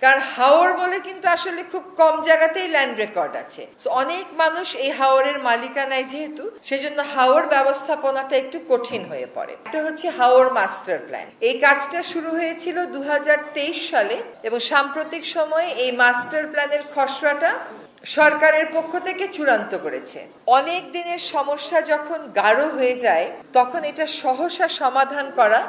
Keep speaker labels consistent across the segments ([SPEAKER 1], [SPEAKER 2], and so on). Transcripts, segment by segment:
[SPEAKER 1] কারণ হাওর বলে কিন্তু আসলে খুব কম জায়গাতেই ল্যান্ড রেকর্ড আছে। অনেক মানুষ এই হাওরের মালিকানায় যেহেতু, সেজন্য হাওর ব্যবস্থাপনাটা একটু কঠিন হয়ে পড়ে। এটা হচ্ছে হাওর মাস্টার প্ল্যান। এই কাজটা শুরু হয়েছিল 2023 সালে এবং সাম্প্রতিক সময়ে এই মাস্টার প্ল্যানের খসড়াটা সরকারের পক্ষ থেকে চূড়ান্ত করেছে। অনেক দিনের সমস্যা যখন গাঢ় হয়ে যায় তখন এটা সহসা সমাধান করা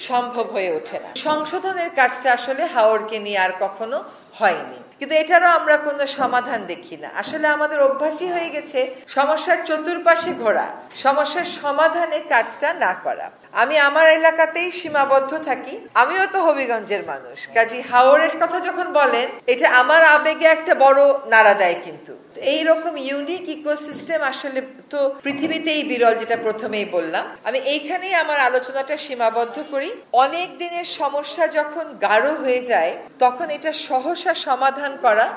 [SPEAKER 1] সম্ভব হয়ে ওঠে না। সংশোধনের কাজটা আসলে হাওরকে নিয়ে আর কখনো হয়নি, কিন্তু এটারও আমরা কোনো সমাধান দেখি না। আসলে আমাদের অভ্যাসই হয়ে গেছে সমস্যার চতুর্পাশে ঘোরা, সমস্যার সমাধানে কাজটা না করা। আমি আমার এলাকাতেই সীমাবদ্ধ থাকি, আমিও তো হবিগঞ্জের মানুষ, কাজী হাওরের কথা যখন বলেন এটা আমার আবেগে একটা বড় নাড়া দেয়। কিন্তু এইরকম ইউনিক ইকোসিস্টেম আসলে তো পৃথিবীতেই বিরল, যেটা প্রথমেই বললাম। আমি এইখানেই আমার আলোচনাটা সীমাবদ্ধ করি। অনেক দিনের সমস্যা যখন গাঢ় হয়ে যায় তখন এটা সহসা সমাধান করা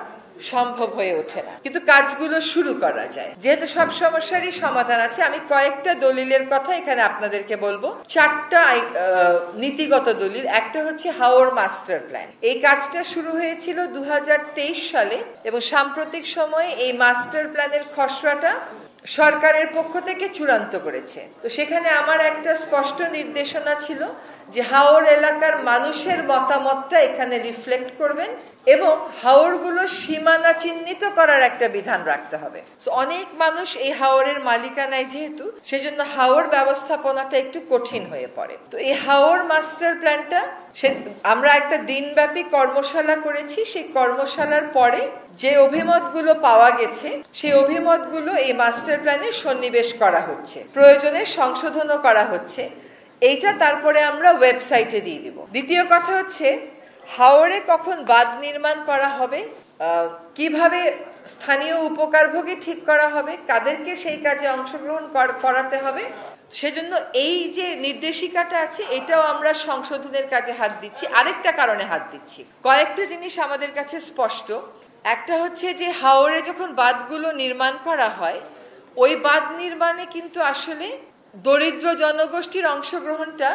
[SPEAKER 1] সম্ভব হয়ে ওঠে না, কিন্তু কাজগুলো শুরু করা যায়। যেহেতু সব সমস্যারই সমাধান আছে, আমি কয়েকটা দলিলের কথা এখানে আপনাদেরকে বলবো। 4টা নীতিগত দলিল। একটা হচ্ছে হাওর মাস্টার প্ল্যান। এই কাজটা শুরু হয়েছিল 2023 সালে এবং সাম্প্রতিক সময়ে এই মাস্টার প্ল্যানের খসড়াটা সরকারের পক্ষ থেকে চূড়ান্ত করেছে। তো সেখানে আমার একটা স্পষ্ট নির্দেশনা ছিল যে হাওর এলাকার মানুষের মতামতটা এখানে রিফ্লেক্ট করবেন এবং হাওরগুলো সীমানা চিহ্নিত করার একটা বিধান রাখতে হবে। অনেক মানুষ এই হাওরের মালিকানায় যেহেতু, সেজন্য হাওর ব্যবস্থাপনাটা একটু কঠিন হয়ে পড়ে। তো এই হাওর মাস্টার প্ল্যানটা আমরা একটা দিনব্যাপী কর্মশালা করেছি। সেই কর্মশালার পরে যে অভিমতগুলো পাওয়া গেছে সেই অভিমতগুলো এই মাস্টার প্ল্যানে সন্নিবেশ করা হচ্ছে, প্রয়োজনে সংশোধনও করা হচ্ছে। এইটা তারপরে আমরা ওয়েবসাইটে দিয়ে দিব। দ্বিতীয় কথা হচ্ছে হাওরে কখন বাঁধ নির্মাণ করা হবে, কিভাবে স্থানীয় উপকারভোগী ঠিক করা হবে, কাদেরকে সেই কাজে অংশগ্রহণ করাতে হবে। সেজন্য এই যে নির্দেশিকাটা আছে এটাও আমরা সংশোধনের কাজে হাত দিচ্ছি। আরেকটা কারণে হাত দিচ্ছি, কয়েকটা জিনিস আমাদের কাছে স্পষ্ট। একটা হচ্ছে যে হাওরে যখন বাঁধগুলো নির্মাণ করা হয়, ওই বাঁধ নির্মাণে কিন্তু আসলে দরিদ্র জনগোষ্ঠীর অংশগ্রহণটা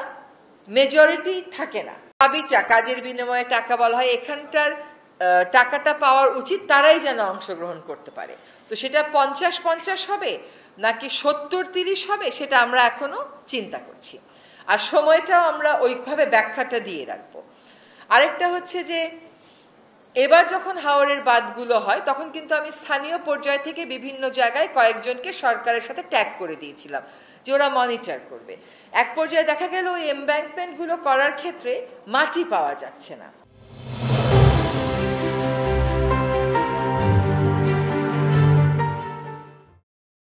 [SPEAKER 1] মেজরিটি থাকে না। দাবিটা, কাজের বিনিময়ে টাকা বলা হয়, এখানটার টাকাটা পাওয়ার উচিত, তারাই যেন অংশগ্রহণ করতে পারে। তো সেটা 50-50 হবে নাকি 70-30 হবে, সেটা আমরা এখনো চিন্তা করছি। আর সময়টাও আমরা ওইভাবে ব্যাখ্যাটা দিয়ে রাখবো। আরেকটা হচ্ছে যে এবার যখন হাওরের বাঁধগুলো হয় তখন কিন্তু আমি স্থানীয় পর্যায় থেকে বিভিন্ন জায়গায় কয়েকজনকে সরকারের সাথে ট্যাগ করে দিয়েছিলাম যে ওরা মনিটর করবে। এক পর্যায়ে দেখা গেল ওই এমব্যাঙ্কমেন্টগুলো করার ক্ষেত্রে মাটি পাওয়া যাচ্ছে না।